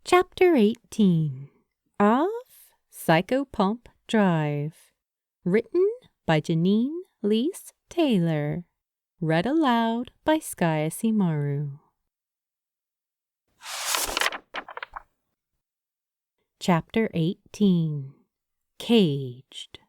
Chapter 18 of Psychopomp Drive. Written by Janeen Leese-Taylor. Read aloud by Skye Simaru. Chapter 18 Caged.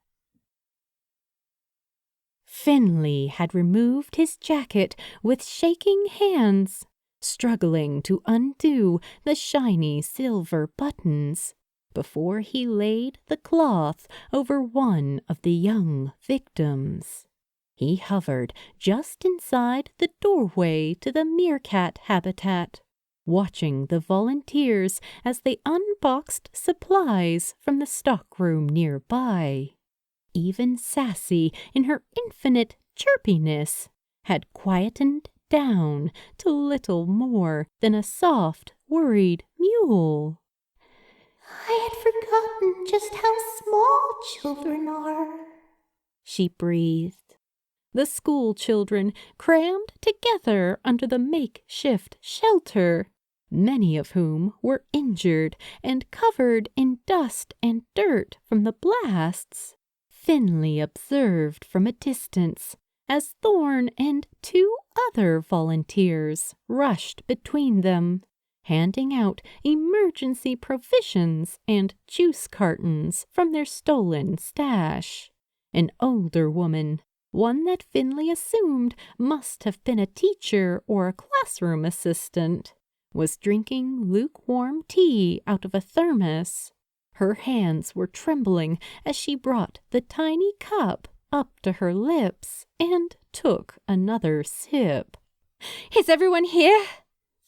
Finley had removed his jacket with shaking hands, struggling to undo the shiny silver buttons before he laid the cloth over one of the young victims. He hovered just inside the doorway to the meerkat habitat, watching the volunteers as they unboxed supplies from the stockroom nearby. Even Sassy, in her infinite chirpiness, had quietened down to little more than a soft, worried mewl. "I had forgotten just how small children are," she breathed. The school children crammed together under the makeshift shelter, many of whom were injured and covered in dust and dirt from the blasts. Finley observed from a distance as Thorn and two other volunteers rushed between them, handing out emergency provisions and juice cartons from their stolen stash. An older woman, one that Finley assumed must have been a teacher or a classroom assistant, was drinking lukewarm tea out of a thermos. Her hands were trembling as she brought the tiny cup up to her lips and took another sip. "Is everyone here?"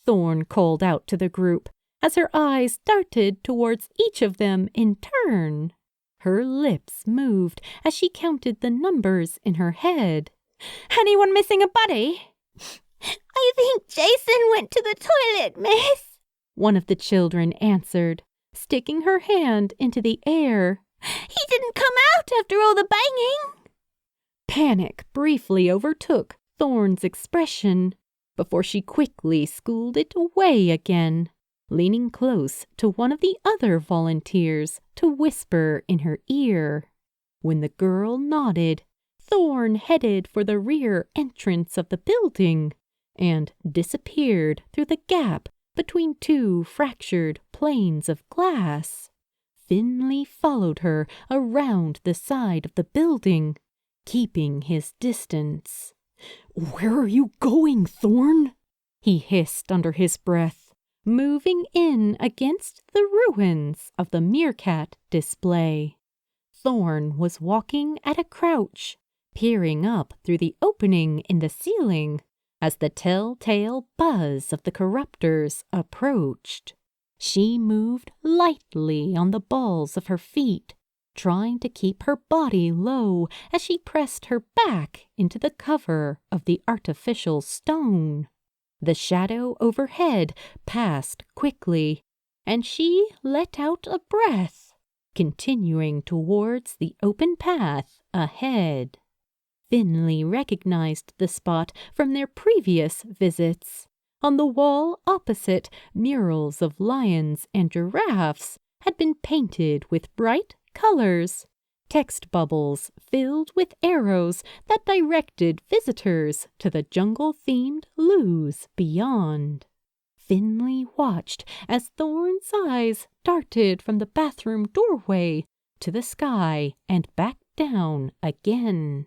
Thorn called out to the group as her eyes darted towards each of them in turn. Her lips moved as she counted the numbers in her head. "Anyone missing a buddy?" "I think Jason went to the toilet, miss," one of the children answered, sticking her hand into the air. "He didn't come out after all the banging." Panic briefly overtook Thorn's expression before she quickly schooled it away again, leaning close to one of the other volunteers to whisper in her ear. When the girl nodded, Thorn headed for the rear entrance of the building and disappeared through the gap between two fractured planes of glass. Finley followed her around the side of the building, keeping his distance. "Where are you going, Thorn?" he hissed under his breath, moving in against the ruins of the meerkat display. Thorn was walking at a crouch, peering up through the opening in the ceiling as the telltale buzz of the corruptors approached. She moved lightly on the balls of her feet, trying to keep her body low as she pressed her back into the cover of the artificial stone. The shadow overhead passed quickly, and she let out a breath, continuing towards the open path ahead. Finley recognized the spot from their previous visits. On the wall opposite, murals of lions and giraffes had been painted with bright colors, text bubbles filled with arrows that directed visitors to the jungle-themed loos beyond. Finley watched as Thorn's eyes darted from the bathroom doorway to the sky and back down again.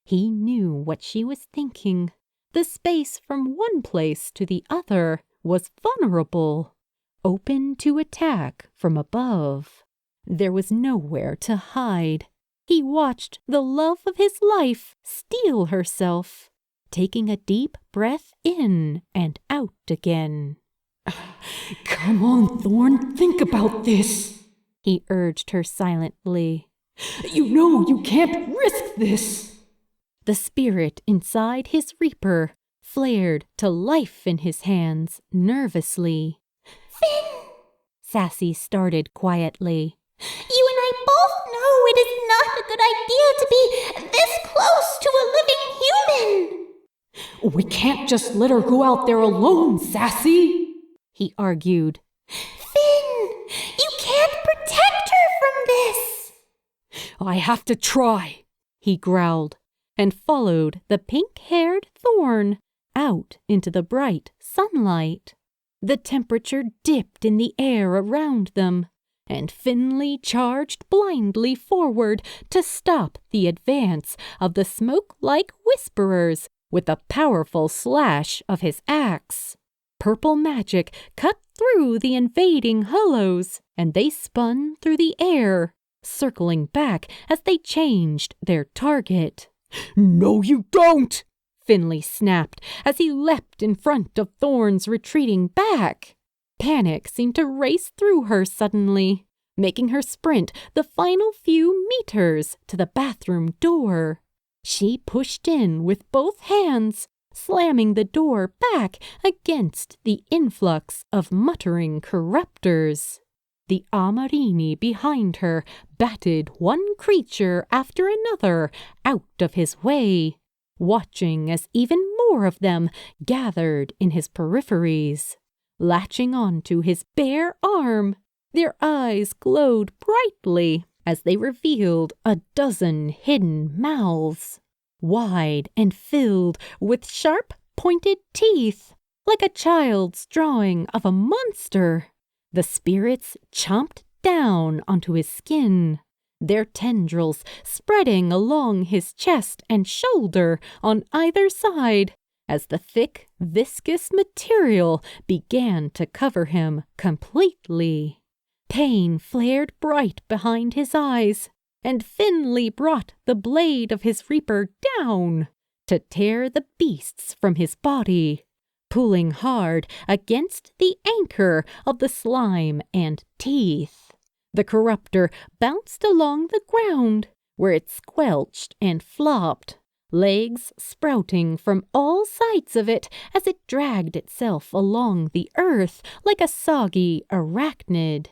He knew what she was thinking. The space from one place to the other was vulnerable, open to attack from above. There was nowhere to hide. He watched the love of his life steel herself, taking a deep breath in and out again. "Come on, Thorn, think about this," he urged her silently. "You know you can't risk this." The spirit inside his reaper flared to life in his hands nervously. "Finn," Sassy started quietly. "You and I both know it is not a good idea to be this close to a living human." "We can't just let her go out there alone, Sassy," he argued. "Finn, You can't protect her from this. I have to try, he growled, and followed the pink-haired Thorn out into the bright sunlight. The temperature dipped in the air around them, and Finley charged blindly forward to stop the advance of the smoke-like whisperers with a powerful slash of his axe. Purple magic cut through the invading hollows, and they spun through the air, circling back as they changed their target. "No, you don't!" Finley snapped as he leapt in front of Thorn's retreating back. Panic seemed to race through her suddenly, making her sprint the final few meters to the bathroom door. She pushed in with both hands, slamming the door back against the influx of muttering corruptors. The Amarini behind her batted one creature after another out of his way, watching as even more of them gathered in his peripheries. Latching onto his bare arm, their eyes glowed brightly as they revealed a dozen hidden mouths, wide and filled with sharp, pointed teeth, like a child's drawing of a monster. The spirits chomped down onto his skin, their tendrils spreading along his chest and shoulder on either side, as the thick, viscous material began to cover him completely. Pain flared bright behind his eyes, and Finley brought the blade of his reaper down to tear the beasts from his body, pulling hard against the anchor of the slime and teeth. The corruptor bounced along the ground, where it squelched and flopped, legs sprouting from all sides of it as it dragged itself along the earth like a soggy arachnid.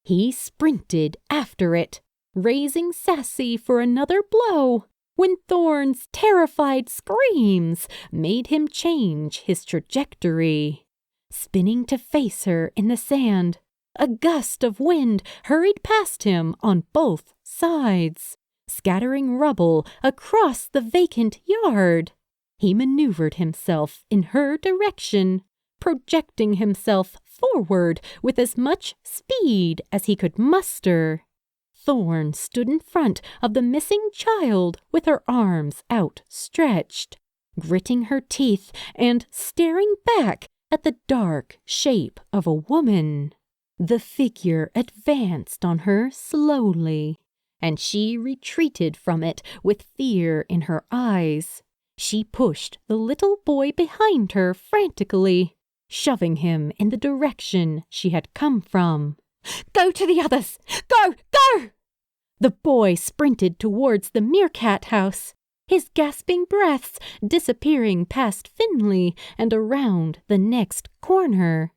He sprinted after it, raising Sassy for another blow, when Thorn's terrified screams made him change his trajectory. Spinning to face her in the sand, a gust of wind hurried past him on both sides, scattering rubble across the vacant yard. He maneuvered himself in her direction, projecting himself forward with as much speed as he could muster. Thorn stood in front of the missing child with her arms outstretched, gritting her teeth and staring back at the dark shape of a woman. The figure advanced on her slowly, and she retreated from it with fear in her eyes. She pushed the little boy behind her frantically, shoving him in the direction she had come from. "Go to the others! Go! Go!" The boy sprinted towards the meerkat house, his gasping breaths disappearing past Finley and around the next corner.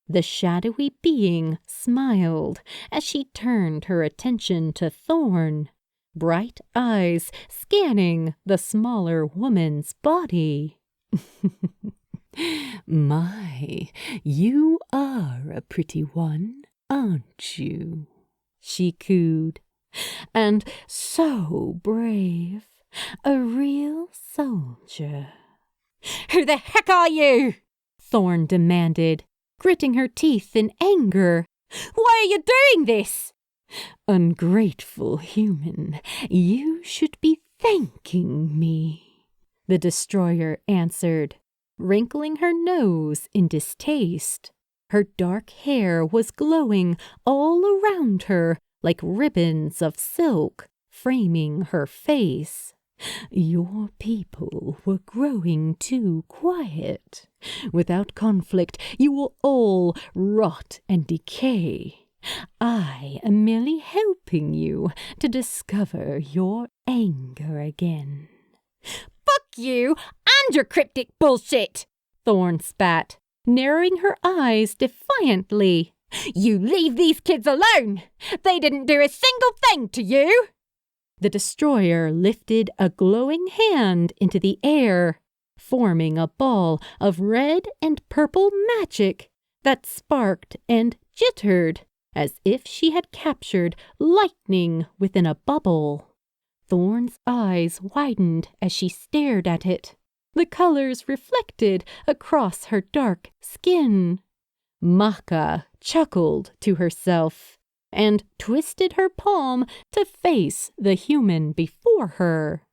The shadowy being smiled as she turned her attention to Thorn, bright eyes scanning the smaller woman's body. "My, you are a pretty one, aren't you?" she cooed. "And so brave, a real soldier." "Who the heck are you?" Thorn demanded, gritting her teeth in anger. "Why are you doing this?" "Ungrateful human, you should be thanking me," the destroyer answered, wrinkling her nose in distaste. Her dark hair was glowing all around her like ribbons of silk, framing her face. "Your people were growing too quiet. Without conflict, you will all rot and decay. I am merely helping you to discover your anger again." "Fuck you and your cryptic bullshit!" Thorn spat, narrowing her eyes defiantly. "You leave these kids alone! They didn't do a single thing to you!" The destroyer lifted a glowing hand into the air, forming a ball of red and purple magic that sparked and jittered as if she had captured lightning within a bubble. Thorn's eyes widened as she stared at it, the colors reflected across her dark skin. Maka chuckled to herself and twisted her palm to face the human before her.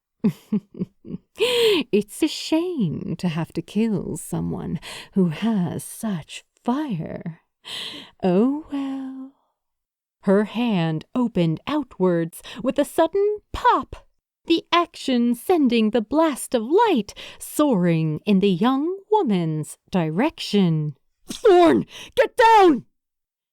It's a shame to have to kill someone who has such fire. Oh well. Her hand opened outwards with a sudden pop, the action sending the blast of light soaring in the young woman's direction. Thorn, get down!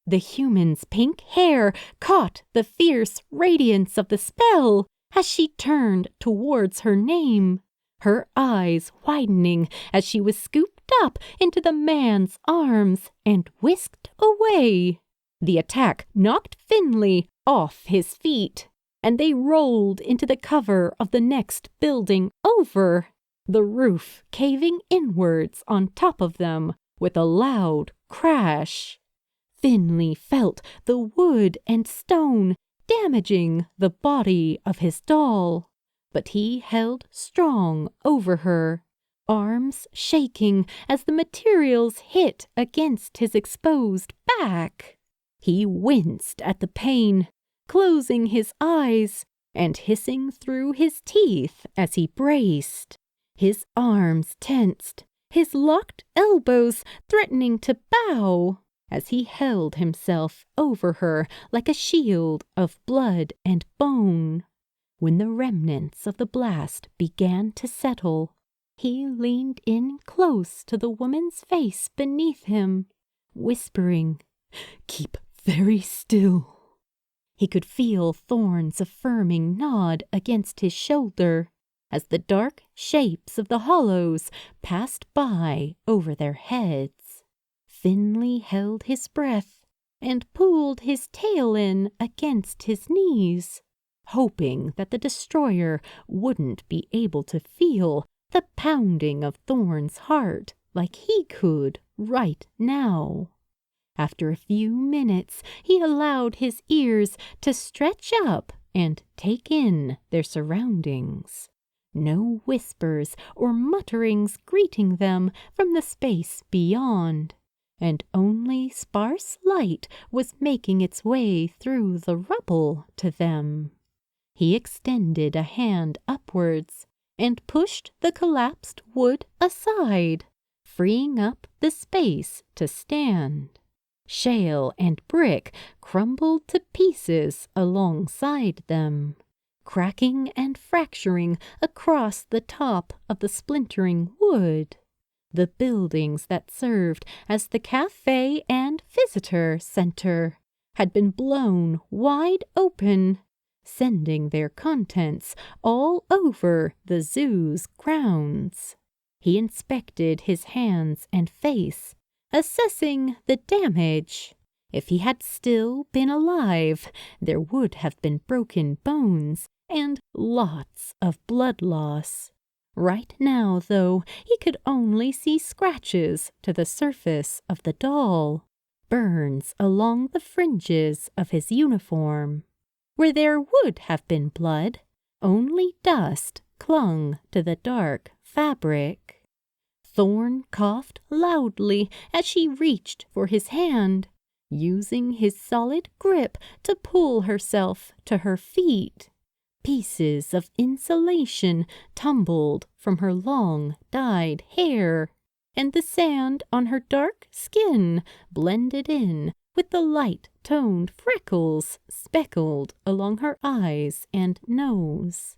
The human's pink hair caught the fierce radiance of the spell as she turned towards her name, her eyes widening as she was scooped up into the man's arms and whisked away. The attack knocked Finley off his feet, and they rolled into the cover of the next building over, the roof caving inwards on top of them with a loud crash. Finley felt the wood and stone damaging the body of his doll, but he held strong over her, arms shaking as the materials hit against his exposed back. He winced at the pain, closing his eyes and hissing through his teeth as he braced. His arms tensed, his locked elbows threatening to bow, as he held himself over her like a shield of blood and bone. When the remnants of the blast began to settle, he leaned in close to the woman's face beneath him, whispering, "Keep very still." He could feel Thorn's affirming nod against his shoulder as the dark shapes of the hollows passed by over their heads. Finley held his breath and pulled his tail in against his knees, hoping that the destroyer wouldn't be able to feel the pounding of Thorn's heart like he could right now. After a few minutes, he allowed his ears to stretch up and take in their surroundings. No whispers or mutterings greeting them from the space beyond, and only sparse light was making its way through the rubble to them. He extended a hand upwards and pushed the collapsed wood aside, freeing up the space to stand. Shale and brick crumbled to pieces alongside them, cracking and fracturing across the top of the splintering wood. The buildings that served as the cafe and visitor center had been blown wide open, sending their contents all over the zoo's grounds. He inspected his hands and face, assessing the damage. If he had still been alive, there would have been broken bones and lots of blood loss. Right now, though, he could only see scratches to the surface of the doll, burns along the fringes of his uniform. Where there would have been blood, only dust clung to the dark fabric. Thorn coughed loudly as she reached for his hand, using his solid grip to pull herself to her feet. Pieces of insulation tumbled from her long, dyed hair, and the sand on her dark skin blended in with the light-toned freckles speckled along her eyes and nose.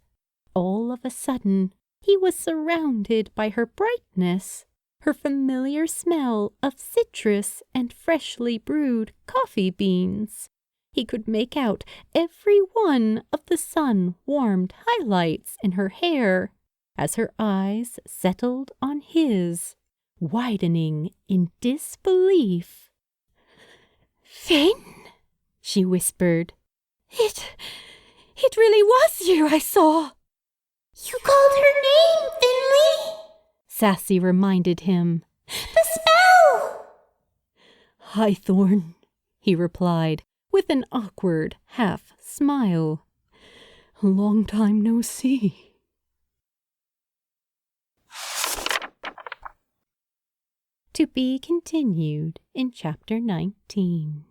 All of a sudden, he was surrounded by her brightness, her familiar smell of citrus and freshly brewed coffee beans. He could make out every one of the sun-warmed highlights in her hair as her eyes settled on his, widening in disbelief. "Finn," she whispered. It really was you I saw." "You called her name, Finley," Sassy reminded him. "The spell." "Hi, Thorn," he replied, with an awkward half-smile. "Long time no see." To be continued in Chapter 19.